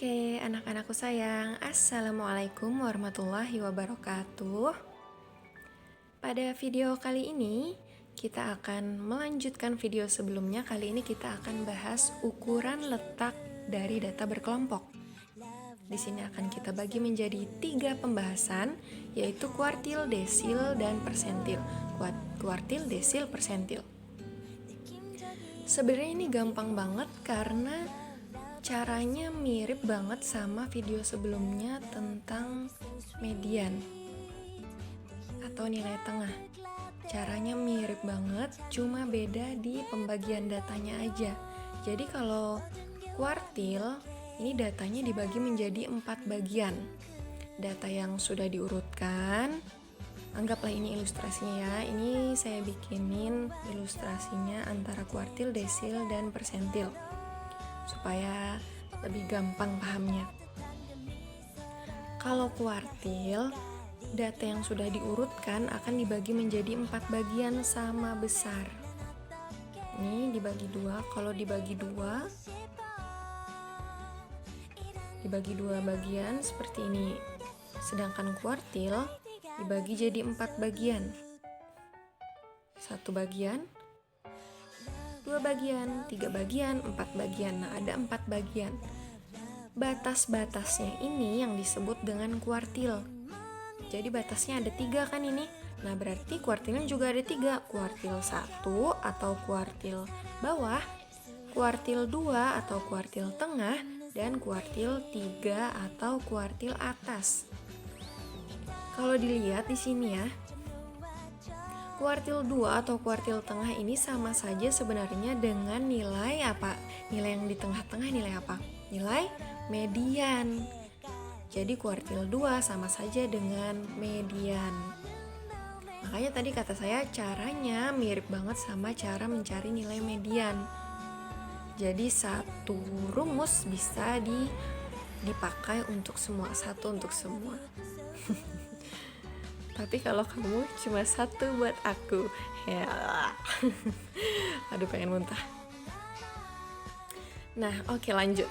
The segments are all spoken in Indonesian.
Oke, anak-anakku sayang, Assalamualaikum warahmatullahi wabarakatuh. Pada video kali ini, kita akan melanjutkan video sebelumnya. Kali ini kita akan bahas ukuran letak dari data berkelompok. Di sini akan kita bagi menjadi 3 pembahasan, yaitu kuartil, desil, dan persentil. Kuartil, desil, persentil. Sebenarnya ini gampang banget karena caranya mirip banget sama video sebelumnya tentang median atau nilai tengah. Caranya mirip banget, cuma beda di pembagian datanya aja. Jadi kalau kuartil, ini datanya dibagi menjadi 4 bagian. Data yang sudah diurutkan, anggaplah ini ilustrasinya ya. Ini saya bikinin ilustrasinya antara kuartil, desil, dan persentil supaya lebih gampang pahamnya. Kalau kuartil, data yang sudah diurutkan akan dibagi menjadi 4 bagian sama besar. Ini dibagi 2. Kalau dibagi 2 bagian seperti ini. Sedangkan kuartil dibagi jadi 4 bagian. 1 bagian, 2 bagian, 3 bagian, 4 bagian. Nah, ada 4 bagian. Batas-batasnya ini yang disebut dengan kuartil. Jadi batasnya ada 3 kan ini. Nah, berarti kuartilnya juga ada 3. Kuartil 1 atau kuartil bawah, kuartil 2 atau kuartil tengah, dan kuartil 3 atau kuartil atas. Kalau dilihat di sini ya, kuartil 2 atau kuartil tengah ini sama saja sebenarnya dengan nilai apa? Nilai yang di tengah-tengah nilai apa? Nilai median. Jadi kuartil 2 sama saja dengan median. Makanya tadi kata saya caranya mirip banget sama cara mencari nilai median. Jadi satu rumus bisa dipakai untuk semua, satu untuk semua. Tapi kalau kamu cuma satu buat aku, ya. Aduh, pengen muntah. Nah, oke, lanjut.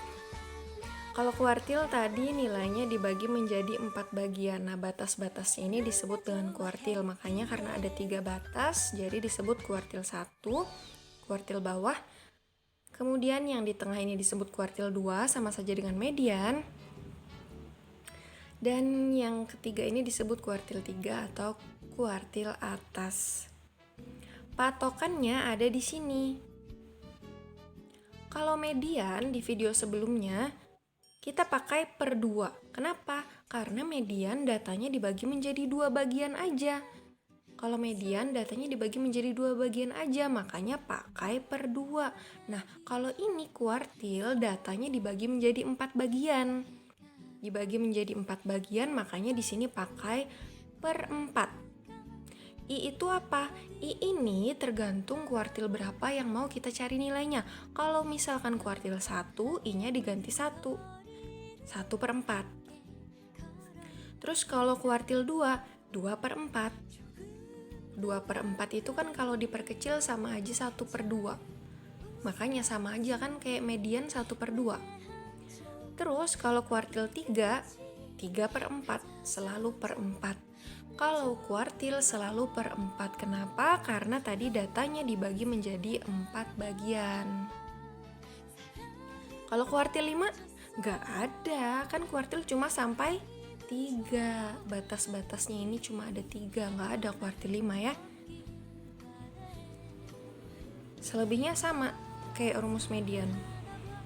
Kalau kuartil tadi nilainya dibagi menjadi 4 bagian. Nah, batas-batasnya ini disebut dengan kuartil. Makanya karena ada 3 batas, jadi disebut kuartil 1, kuartil bawah. Kemudian yang di tengah ini disebut kuartil 2, sama saja dengan median. Dan yang ketiga ini disebut kuartil 3 atau kuartil atas. Patokannya ada di sini. Kalau median di video sebelumnya, kita pakai per 2. Kenapa? Karena median datanya dibagi menjadi 2 bagian aja. Kalau median datanya dibagi menjadi 2 bagian aja, makanya pakai per 2. Nah, kalau ini kuartil datanya dibagi menjadi 4 bagian. Dibagi menjadi 4 bagian, makanya di sini pakai per 4. I itu apa? I ini tergantung kuartil berapa yang mau kita cari nilainya. Kalau misalkan kuartil 1, I-nya diganti 1. 1 per 4. Terus kalau kuartil 2, 2 per 4. 2 per 4 itu kan kalau diperkecil sama aja 1 per 2. Makanya sama aja kan kayak median 1 per 2. Terus kalau kuartil 3, 3 per 4, selalu per 4. Kalau kuartil selalu per 4. Kenapa? Karena tadi datanya dibagi menjadi 4 bagian. Kalau kuartil 5, nggak ada. Kan kuartil cuma sampai 3. Batas-batasnya ini cuma ada 3, nggak ada kuartil 5 ya. Selebihnya sama, kayak rumus median.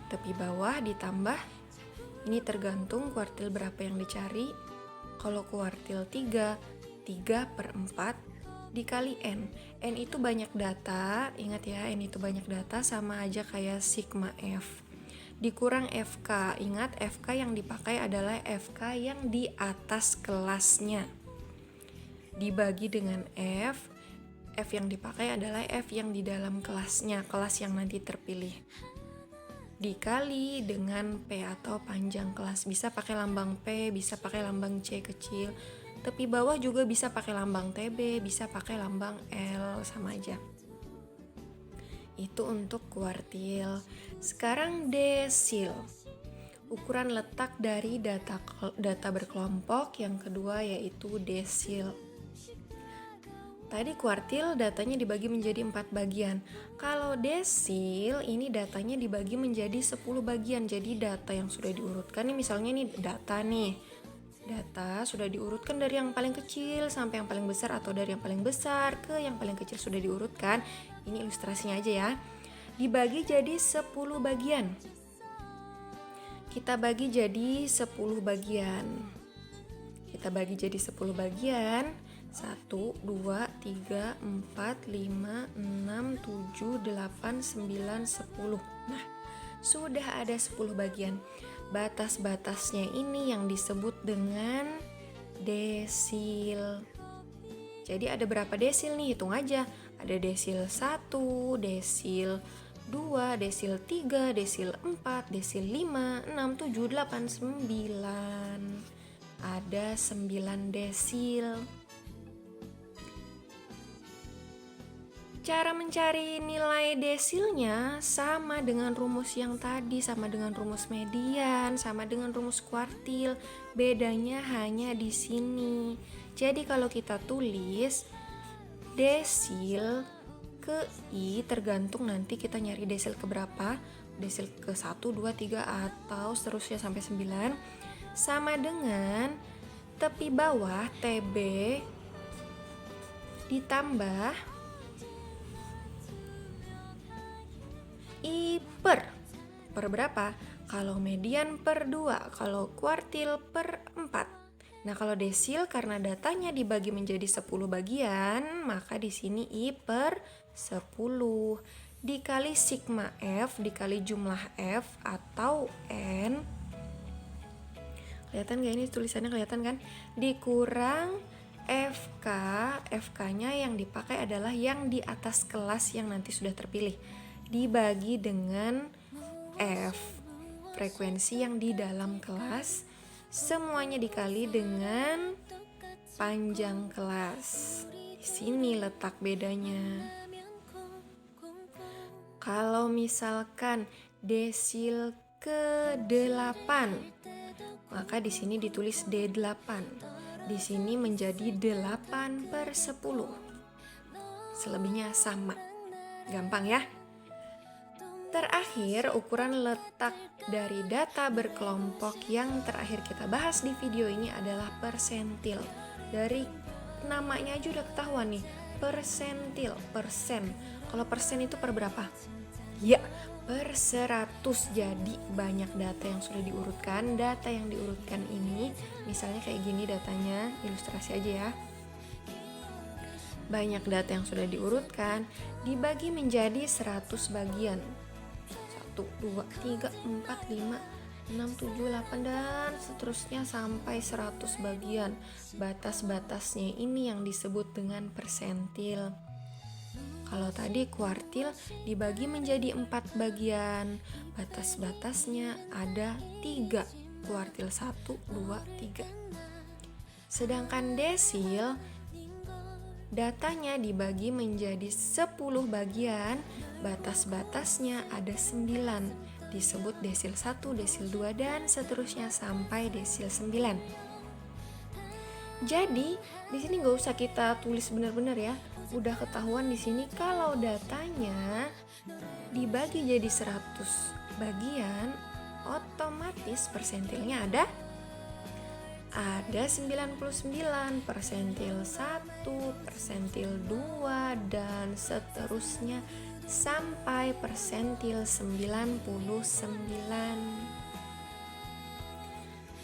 Tepi bawah ditambah, ini tergantung kuartil berapa yang dicari. Kalau kuartil 3, 3 per 4 dikali N. N itu banyak data, ingat ya, N itu banyak data sama aja kayak sigma F. Dikurang FK, ingat FK yang dipakai adalah FK yang di atas kelasnya. Dibagi dengan F yang dipakai adalah F yang di dalam kelasnya, kelas yang nanti terpilih. Dikali dengan P atau panjang kelas. Bisa pakai lambang P, bisa pakai lambang C kecil. Tepi bawah juga bisa pakai lambang TB, bisa pakai lambang L, sama aja. Itu untuk kuartil. Sekarang desil. ukuran letak dari data berkelompok. Yang kedua yaitu desil. Tadi kuartil datanya dibagi menjadi 4 bagian. Kalau desil ini datanya dibagi menjadi 10 bagian. Jadi data yang sudah diurutkan nih, misalnya nih data sudah diurutkan dari yang paling kecil sampai yang paling besar, atau dari yang paling besar ke yang paling kecil sudah diurutkan. Ini ilustrasinya aja ya. Dibagi jadi 10 bagian. Kita bagi jadi 10 bagian. 1, 2, 3, 4, 5, 6, 7, 8, 9, 10. Nah, sudah ada 10 bagian. Batas-batasnya ini yang disebut dengan desil. Jadi ada berapa desil nih? Hitung aja. Ada desil 1, desil 2, desil 3, desil 4, desil 5, 6, 7, 8, 9. Ada 9 desil. Cara mencari nilai desilnya sama dengan rumus yang tadi, sama dengan rumus median, sama dengan rumus kuartil. Bedanya hanya di sini. Jadi kalau kita tulis desil ke I, tergantung nanti kita nyari desil ke berapa. Desil ke 1, 2, 3 atau seterusnya sampai 9. Sama dengan tepi bawah TB ditambah I per berapa? Kalau median per 2, kalau kuartil per 4. Nah, kalau desil karena datanya dibagi menjadi 10 bagian, maka di sini I per 10 dikali sigma F dikali jumlah F atau N. Kelihatan gak ini tulisannya, kelihatan kan? Dikurang FK. FK-nya yang dipakai adalah yang di atas kelas yang nanti sudah terpilih, dibagi dengan F, frekuensi yang di dalam kelas, semuanya dikali dengan panjang kelas. Di sini letak bedanya. Kalau misalkan desil ke 8, maka di sini ditulis D8. Di sini menjadi 8 per 10. Selebihnya sama. Gampang ya? Terakhir, ukuran letak dari data berkelompok yang terakhir kita bahas di video ini adalah persentil. Dari namanya aja udah ketahuan nih, persentil, persen. Kalau persen itu per berapa? Ya, per 100. Jadi banyak data yang sudah diurutkan. Data yang diurutkan ini, misalnya kayak gini datanya, ilustrasi aja ya. Banyak data yang sudah diurutkan, dibagi menjadi 100 bagian. 1, 2, 3, 4, 5, 6, 7, 8 dan seterusnya sampai 100 bagian. Batas-batasnya ini yang disebut dengan persentil. Kalau tadi kuartil dibagi menjadi 4 bagian. Batas-batasnya ada 3. Kuartil 1, 2, 3. Sedangkan desil datanya dibagi menjadi 10 bagian, batas-batasnya ada 9, disebut desil 1, desil 2, dan seterusnya sampai desil 9. Jadi, di sini nggak usah kita tulis benar-benar ya, udah ketahuan di sini kalau datanya dibagi jadi 100 bagian, otomatis persentilnya ada 99, persentil 1, persentil 2, dan seterusnya sampai persentil 99.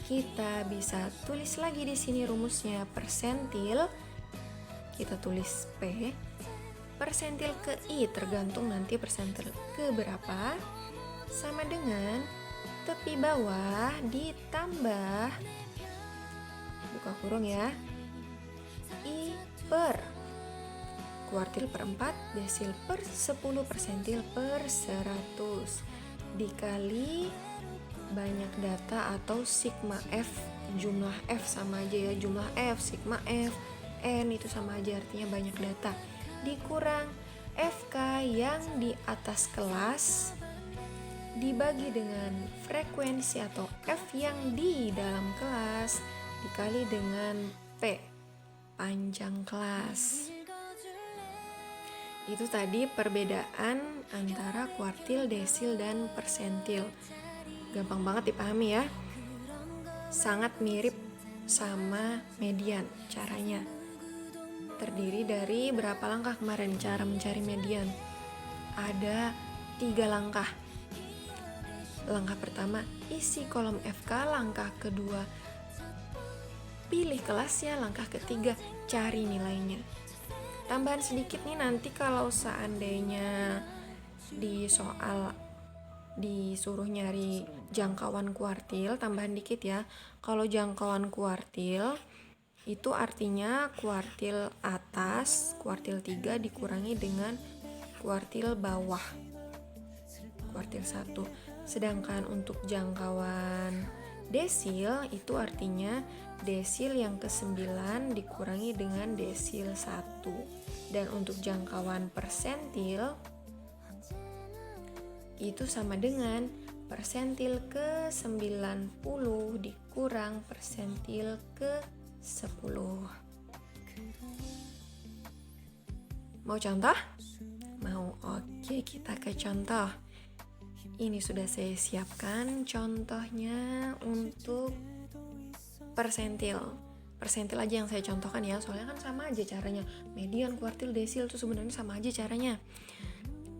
Kita bisa tulis lagi di sini rumusnya. Persentil kita tulis P, persentil ke I tergantung nanti persentil ke berapa, sama dengan tepi bawah ditambah, buka kurung ya, I per kuartil per 4, desil per 10, persentil per 100 dikali banyak data atau sigma F, jumlah F sama aja ya, jumlah F, sigma F, N itu sama aja artinya banyak data, dikurang FK yang di atas kelas dibagi dengan frekuensi atau F yang di dalam kelas dikali dengan P, panjang kelas. Itu tadi perbedaan antara kuartil, desil, dan persentil. Gampang banget dipahami ya. Sangat mirip sama median caranya. Terdiri dari berapa langkah kemarin cara mencari median? Ada 3 langkah. Langkah pertama, isi kolom FK. Langkah kedua, pilih kelasnya. Langkah ketiga, cari nilainya. Tambahan sedikit nih, nanti kalau seandainya di soal disuruh nyari jangkauan kuartil, tambahan dikit ya. Kalau jangkauan kuartil itu artinya kuartil atas, kuartil 3 dikurangi dengan kuartil bawah, kuartil 1. Sedangkan untuk jangkauan desil itu artinya desil yang ke-9 dikurangi dengan desil 1. Dan untuk jangkauan persentil itu sama dengan persentil ke-90 dikurang persentil ke-10. Mau contoh? Mau? Oke, kita ke contoh. Ini sudah saya siapkan contohnya untuk persentil. Persentil aja yang saya contohkan ya, soalnya kan sama aja caranya. Median, kuartil, desil itu sebenarnya sama aja caranya.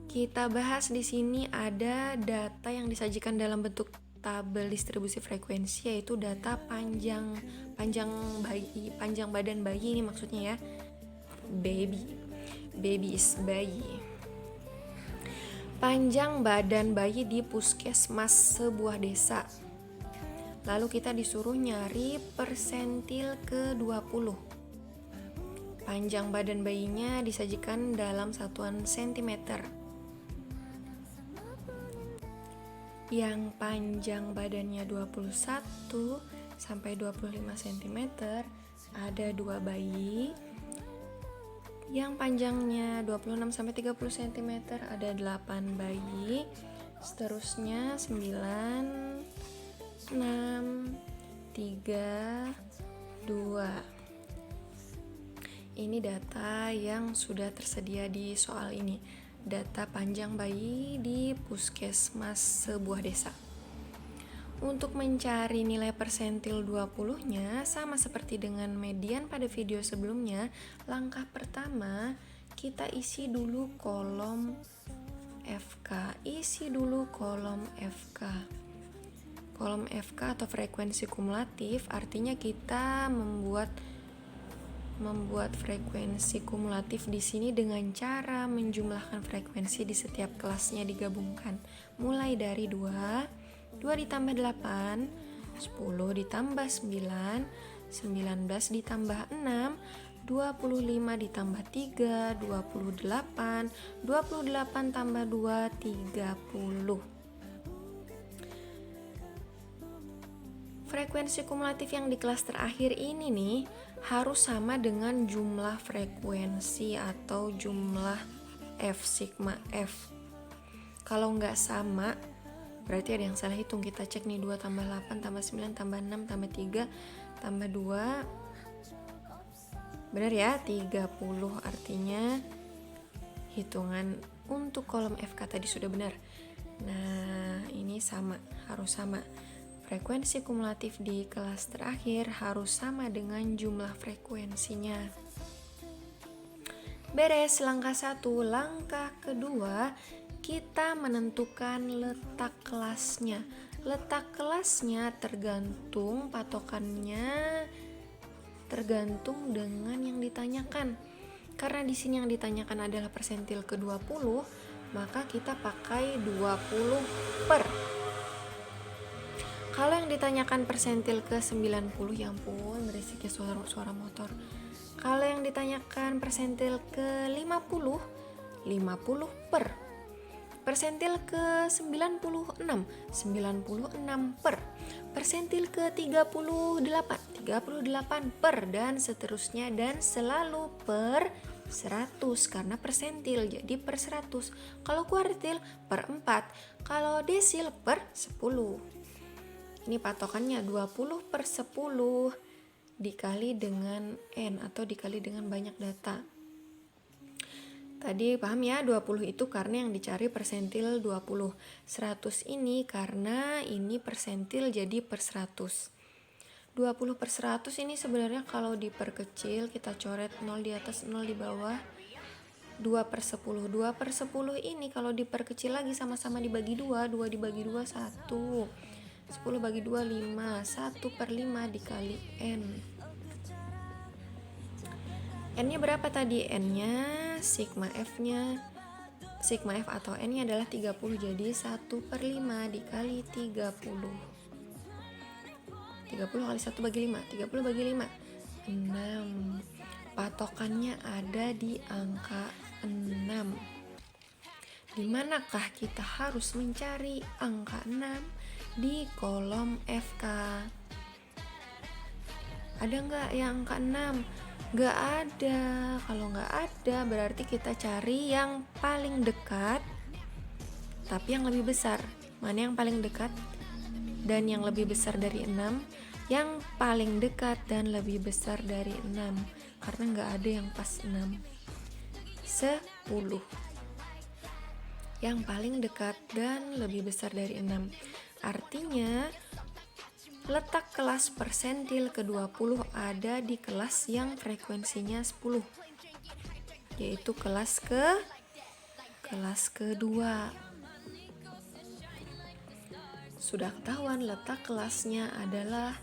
Kita bahas di sini ada data yang disajikan dalam bentuk tabel distribusi frekuensi, yaitu data panjang badan bayi ini maksudnya ya. Baby is bayi. Panjang badan bayi di puskesmas sebuah desa. Lalu kita disuruh nyari persentil ke-20. Panjang badan bayinya disajikan dalam satuan sentimeter. Yang panjang badannya 21 sampai 25 cm ada 2 bayi. Yang panjangnya 26 sampai 30 cm ada 8 bayi. Seterusnya 9, 6, 3, 2. Ini data yang sudah tersedia di soal ini. Data panjang bayi di puskesmas sebuah desa. Untuk mencari nilai persentil 20-nya sama seperti dengan median pada video sebelumnya. Langkah pertama, kita isi dulu kolom FK. Kolom FK atau frekuensi kumulatif artinya kita membuat frekuensi kumulatif di sini dengan cara menjumlahkan frekuensi di setiap kelasnya digabungkan. Mulai dari 2 ditambah 8, 10 ditambah 9, 19 ditambah 6, 25 ditambah 3, 28, 28 tambah 2, 30. Frekuensi kumulatif yang di kelas terakhir ini nih harus sama dengan jumlah frekuensi atau jumlah F, sigma F. Kalau nggak sama, berarti ada yang salah hitung. Kita cek nih, 2 tambah 8 tambah 9 tambah 6 tambah 3 tambah 2. Benar ya, 30. Artinya hitungan untuk kolom FK tadi sudah benar. Nah, ini sama, harus sama. Frekuensi kumulatif di kelas terakhir harus sama dengan jumlah frekuensinya. Beres langkah 1. Langkah kedua, kita menentukan letak kelasnya. Letak kelasnya tergantung patokannya, tergantung dengan yang ditanyakan. Karena di sini yang ditanyakan adalah persentil ke-20, maka kita pakai 20 per. Kalau yang ditanyakan persentil ke-90, ya ampun berisiknya suara motor. Kalau yang ditanyakan persentil ke-50, 50 per. Persentil ke-96, 96 per. Persentil ke-38, 38 per, dan seterusnya dan selalu per 100 karena persentil jadi per 100. Kalau kuartil per 4. Kalau desil per 10. Ini patokannya 20 per 10 dikali dengan N atau dikali dengan banyak data. Tadi paham ya, 20 itu karena yang dicari persentil 20. 100 ini karena ini persentil jadi per 100. 20 per 100 ini sebenarnya kalau diperkecil, kita coret 0 di atas 0 di bawah, 2 per 10. 2 per 10 ini kalau diperkecil lagi sama-sama dibagi 2, 2 dibagi 2, 1. 10 bagi 2, 5. 1 per 5 dikali N. N-nya berapa tadi? N-nya, sigma F-nya, sigma F atau N-nya adalah 30. Jadi 1 per 5 dikali 30. 30 kali 1 bagi 5. 30 bagi 5. 6. Patokannya ada di angka 6. Dimanakah kita harus mencari angka 6? Di kolom FK. Ada nggak yang angka 6? Nggak ada. Kalau nggak ada berarti kita cari yang paling dekat tapi yang lebih besar. Mana yang paling dekat dan yang lebih besar dari 6? Yang paling dekat dan lebih besar dari 6. Karena nggak ada yang pas 6. 10. Yang paling dekat dan lebih besar dari 6. Artinya letak kelas persentil ke-20 ada di kelas yang frekuensinya 10, yaitu kelas kedua. Sudah ketahuan letak kelasnya adalah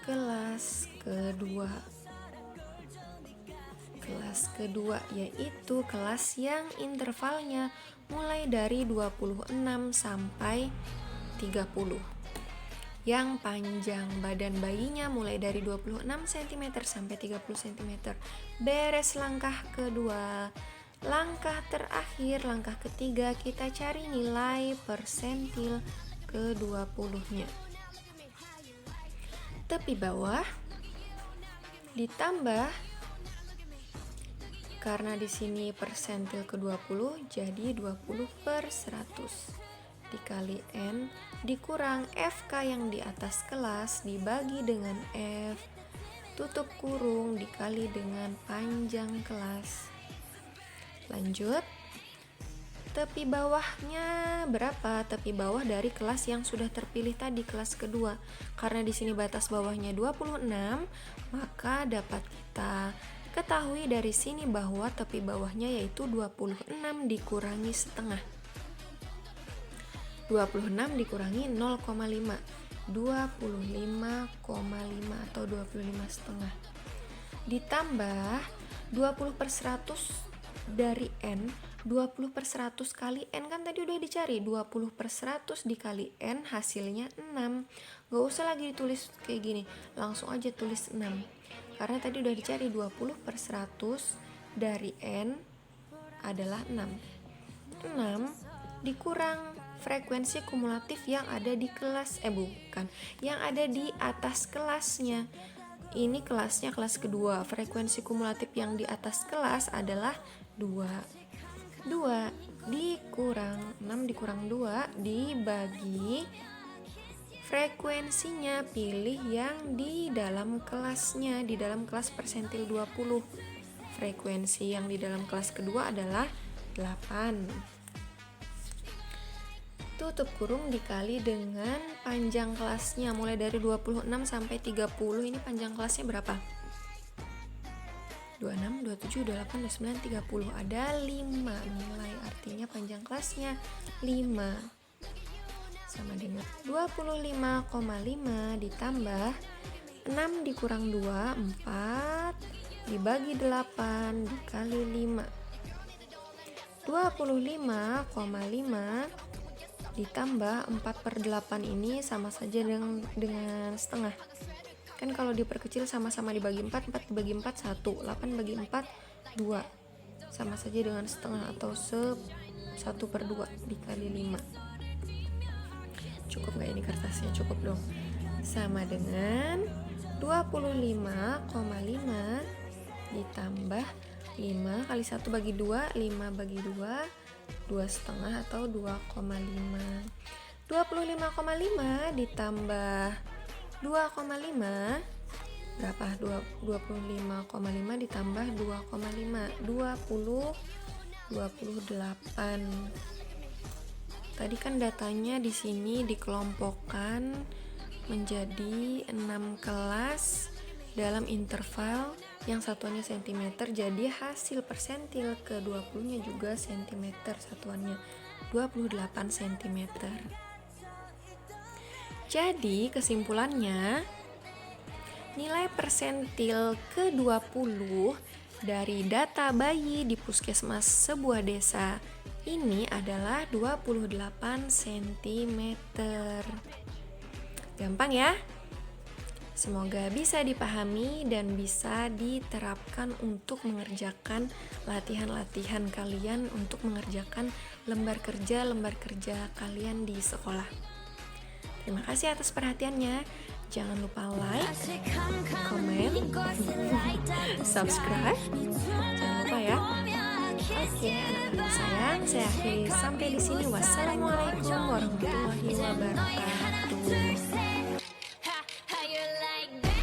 kelas kedua. Kelas kedua yaitu kelas yang intervalnya mulai dari 26 sampai 30. Yang panjang badan bayinya mulai dari 26 cm sampai 30 cm. Beres langkah kedua. Langkah terakhir, langkah ketiga, kita cari nilai persentil ke-20-nya. Tepi bawah ditambah, karena di sini persentil ke-20 jadi 20 per 100 dikali N dikurang FK yang di atas kelas dibagi dengan F tutup kurung dikali dengan panjang kelas. Lanjut, tepi bawahnya berapa? Tepi bawah dari kelas yang sudah terpilih tadi, kelas kedua. Karena di sini batas bawahnya 26, maka dapat kita ketahui dari sini bahwa tepi bawahnya yaitu 26 dikurangi setengah. 26 dikurangi 0,5. 25,5 atau 25 setengah. Ditambah 20 per 100 dari N. 20 per 100 kali N kan tadi udah dicari. 20 per 100 dikali N hasilnya 6. Gak usah lagi ditulis kayak gini, langsung aja tulis 6. Karena tadi udah dicari 20 per 100 dari N adalah 6. 6 dikurang frekuensi kumulatif yang ada di kelas, yang ada di atas kelasnya. Ini kelasnya kelas kedua. Frekuensi kumulatif yang di atas kelas adalah 2. 2 dikurang 6 dikurang 2 dibagi frekuensinya, pilih yang di dalam kelasnya, di dalam kelas persentil 20. Frekuensi yang di dalam kelas kedua adalah 8. Tutup kurung dikali dengan panjang kelasnya mulai dari 26 sampai 30. Ini panjang kelasnya berapa? 26, 27, 28, 29, 30. Ada 5 nilai, artinya panjang kelasnya 5. Sama dengan 25,5 ditambah 6 dikurang 2, 4 dibagi 8 dikali 5. 25,5 ditambah 4 per 8 ini sama saja dengan setengah. Kan kalau diperkecil sama-sama dibagi 4, 4 dibagi 4, 1. 8 bagi 4, 2. Sama saja dengan setengah atau 1 per 2 dikali 5. Cukup gak ini kertasnya? Cukup dong. Sama dengan 25,5 ditambah 5 kali 1 bagi 2, 5 bagi 2, 2,5 atau 2,5. 25,5 ditambah 2,5 berapa? 25,5 ditambah 2,5, 28. Tadi kan datanya di sini dikelompokkan menjadi 6 kelas dalam interval yang satuannya cm, jadi hasil persentil ke 20-nya juga cm, satuannya 28 cm. Jadi kesimpulannya, nilai persentil ke-20 dari data bayi di puskesmas sebuah desa ini adalah 28 cm. Gampang ya? Semoga bisa dipahami dan bisa diterapkan untuk mengerjakan latihan-latihan kalian untuk mengerjakan lembar kerja kalian di sekolah. Terima kasih atas perhatiannya. Jangan lupa like, komen, subscribe. Jangan lupa ya. Oke, anak-anak sayang, saya akhiri sampai di sini. Wassalamualaikum warahmatullahi wabarakatuh.